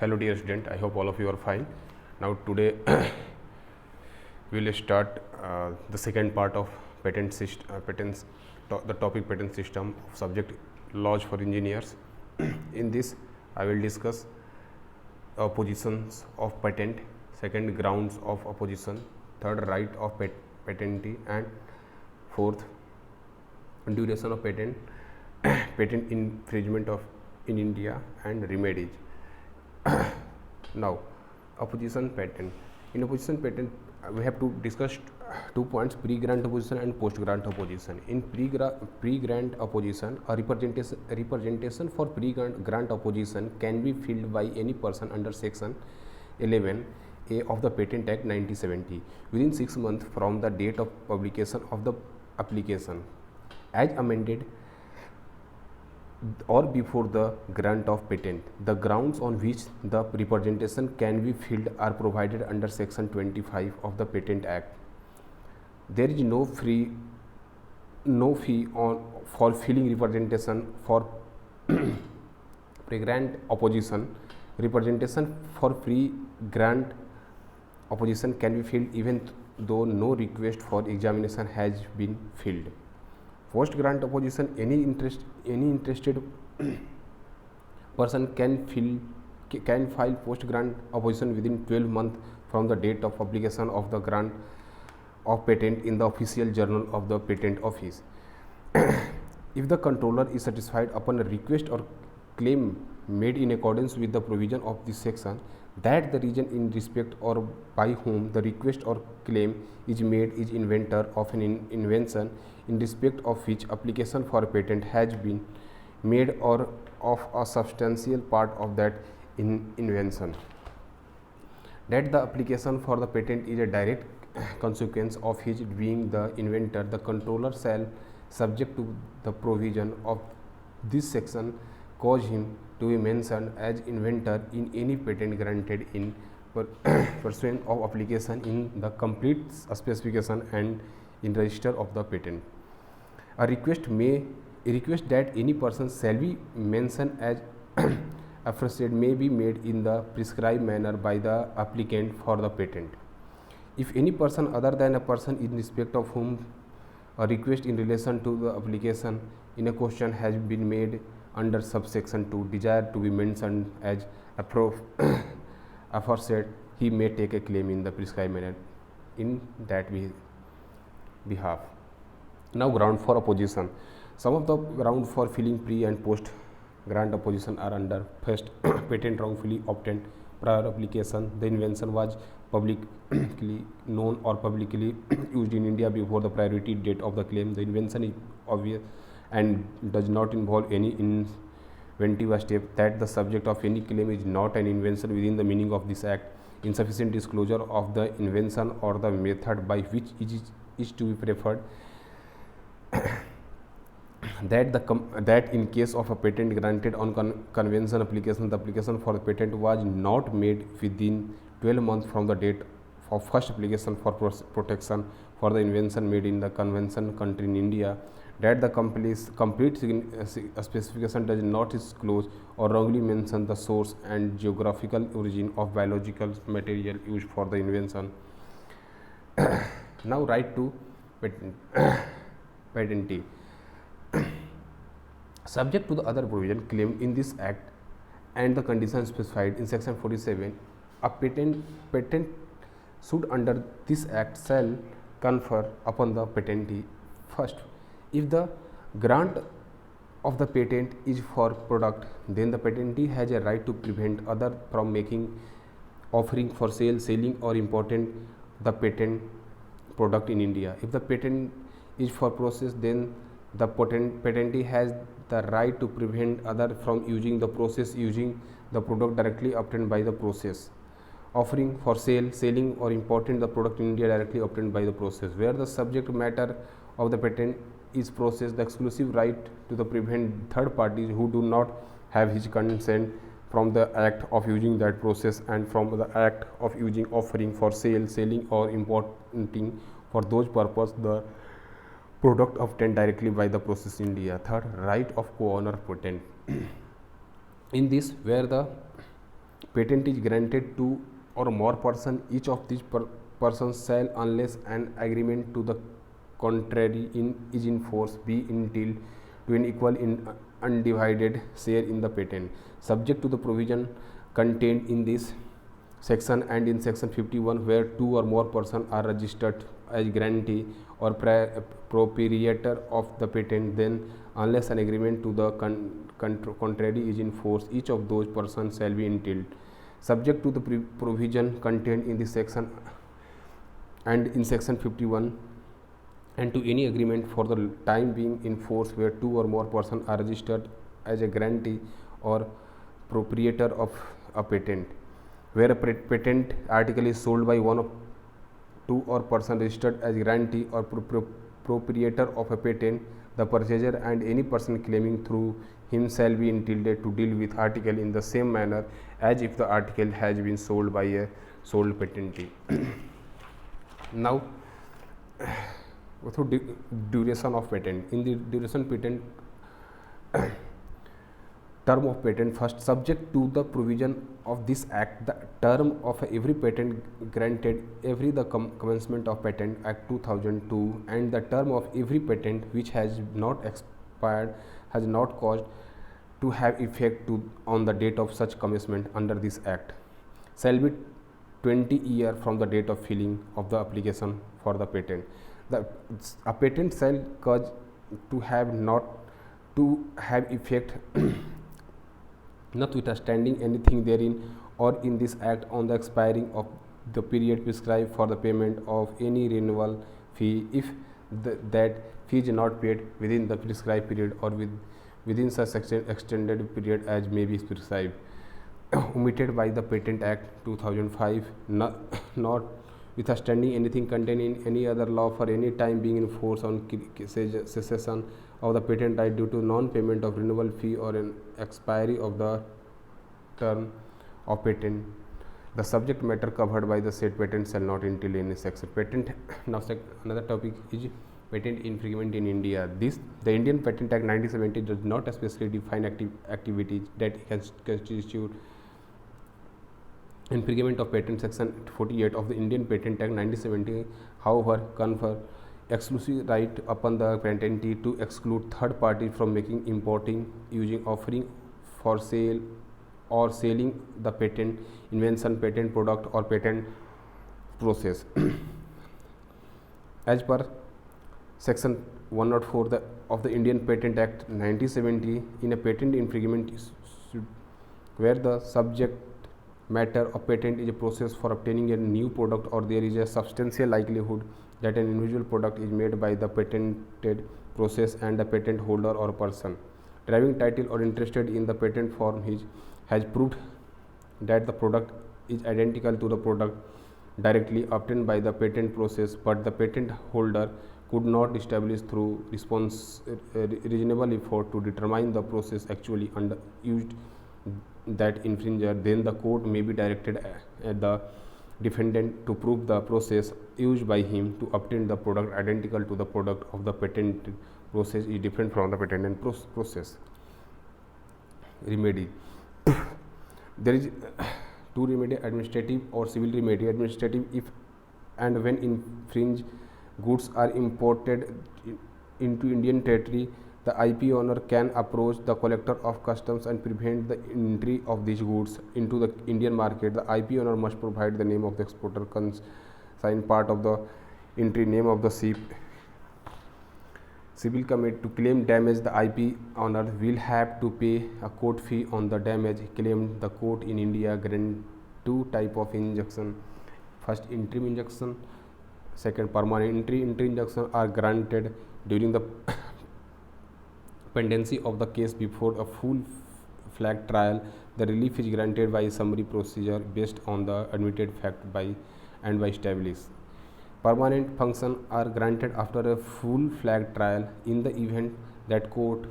Hello dear student, I hope all of you are fine. Now today we will start the second part of the topic patent system of subject laws for engineers. In this I will discuss oppositions of patent, second grounds of opposition, third right of patentee, and fourth duration of patent, patent infringement of in India, and remedies. Now, opposition patent. In opposition patent, we have to discuss 2 points: pre-grant opposition and post-grant opposition. In pre-grant opposition, a representation for pre-grant opposition can be filed by any person under Section 11A of the Patent Act 1970 within 6 months from the date of publication of the application, as amended, or before the grant of patent. The grounds on which the representation can be filed are provided under Section 25 of the Patent Act. There is no fee for filing representation for pre-grant opposition. Representation for pre-grant opposition can be filed even though no request for examination has been filed. Post grant opposition, any interested person can file post grant opposition within 12 months from the date of publication of the grant of patent in the official journal of the patent office. If the controller is satisfied upon a request or claim made in accordance with the provision of this section that the region in respect or by whom the request or claim is made is inventor of an invention in respect of which application for a patent has been made, or of a substantial part of that invention, that the application for the patent is a direct consequence of his being the inventor, the controller shall, subject to the provision of this section, cause him to be mentioned as inventor in any patent granted in pursuant of application in the complete specification and in register of the patent. A request that any person shall be mentioned as aforesaid may be made in the prescribed manner by the applicant for the patent. If any person other than a person in respect of whom a request in relation to the application in a question has been made under subsection 2 desire to be mentioned as aforesaid, he may take a claim in the prescribed manner in that behalf. Now, ground for opposition. Some of the ground for filing pre and post grant opposition are under: first, patent wrongfully obtained prior application. The invention was publicly known or publicly used in India before the priority date of the claim. The invention is obvious and does not involve any inventive step. That the subject of any claim is not an invention within the meaning of this act. Insufficient disclosure of the invention or the method by which it is to be preferred. That in case of a patent granted on convention application, the application for the patent was not made within 12 months from the date of first application for protection for the invention made in the convention country in India. That the complete specification does not disclose or wrongly mention the source and geographical origin of biological material used for the invention. Now, right to patentee. Subject to the other provision claimed in this act and the conditions specified in section 47, a patent sued under this act shall confer upon the patentee: first, if the grant of the patent is for product, then the patentee has a right to prevent other from making, offering for sale, selling, or importing the patent product in India. If the patent is for process, then the patentee has the right to prevent other from using the process, using the product directly obtained by the process, offering for sale, selling, or importing the product in India directly obtained by the process. Where the subject matter of the patent is process, the exclusive right to the prevent third parties who do not have his consent from the act of using that process and from the act of using, offering for sale, selling, or importing for those purpose the product obtained directly by the process in India. Third, right of co-owner patent. In this, where the patent is granted to or more person, each of these persons shall, unless an agreement to the contrary is in force, be entitled to an equal in undivided share in the patent, subject to the provision contained in this section and in section 51, where two or more persons are registered as grantee or proprietor of the patent, then unless an agreement to the contrary is in force, each of those persons shall be entitled, subject to the provision contained in this section and in section 51, and to any agreement for the time being in force where two or more persons are registered as a grantee or proprietor of a patent, where a patent article is sold by one of two or person registered as grantee or proprietor of a patent, the purchaser and any person claiming through him shall be entitled to deal with article in the same manner as if the article has been sold by a sold patentee. Now, through duration of patent. In the duration patent term of patent, first, subject to the provision of this act, the term of every patent granted every the commencement of patent act 2002, and the term of every patent which has not expired, has not caused to have effect on the date of such commencement under this act, shall be 20 years from the date of filing of the application for the patent. A patent shall cause to have not to have effect notwithstanding anything therein or in this act on the expiring of the period prescribed for the payment of any renewal fee, if that fee is not paid within the prescribed period or within such extended period as may be prescribed, omitted by the Patent Act 2005, notwithstanding anything contained in any other law for any time being in force on cessation of the patent right due to non-payment of renewal fee or an expiry of the term of patent, the subject matter covered by the said patent shall not entail any section. Patent. Now, another topic is patent infringement in India. The Indian Patent Act 1970 does not especially define activities that constitute infringement of patent. Section 48 of the Indian Patent Act 1970, however, confer exclusive right upon the patentee to exclude third parties from making, importing, using, offering for sale or selling the patent, invention, patent product or patent process. As per section 104 of the Indian Patent Act 1970, in a patent infringement where the subject matter of patent is a process for obtaining a new product or there is a substantial likelihood that an individual product is made by the patented process and the patent holder or person deriving title or interested in the patent form has proved that the product is identical to the product directly obtained by the patent process, but the patent holder could not establish through reasonable effort to determine the process actually used that infringer, then the court may be directed at the defendant to prove the process used by him to obtain the product identical to the product of the patented process is different from the patented process. Remedy. There is two remedy: administrative or civil remedy. Administrative, if and when infringed goods are imported into Indian territory, the IP owner can approach the collector of customs and prevent the entry of these goods into the Indian market. The IP owner must provide the name of the exporter, consign part of the entry, name of the ship. Civil committee, to claim damage, the IP owner will have to pay a court fee on the damage claimed. The court in India grant two type of injunction: first, interim injunction; second, permanent. Interim injunction are granted during the pendency of the case before a full flag trial. The relief is granted by a summary procedure based on the admitted fact by established. Permanent function are granted after a full flag trial. In the event that court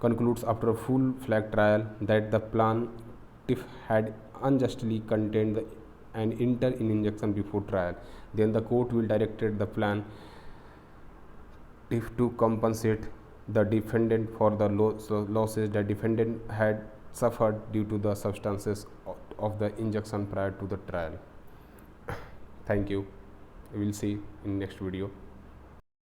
concludes after a full flag trial that the plaintiff had unjustly contained and enter in injunction before trial, then the court will direct the plaintiff to compensate the defendant for the losses the defendant had suffered due to the substances of the injunction prior to the trial. Thank you. We will see in next video.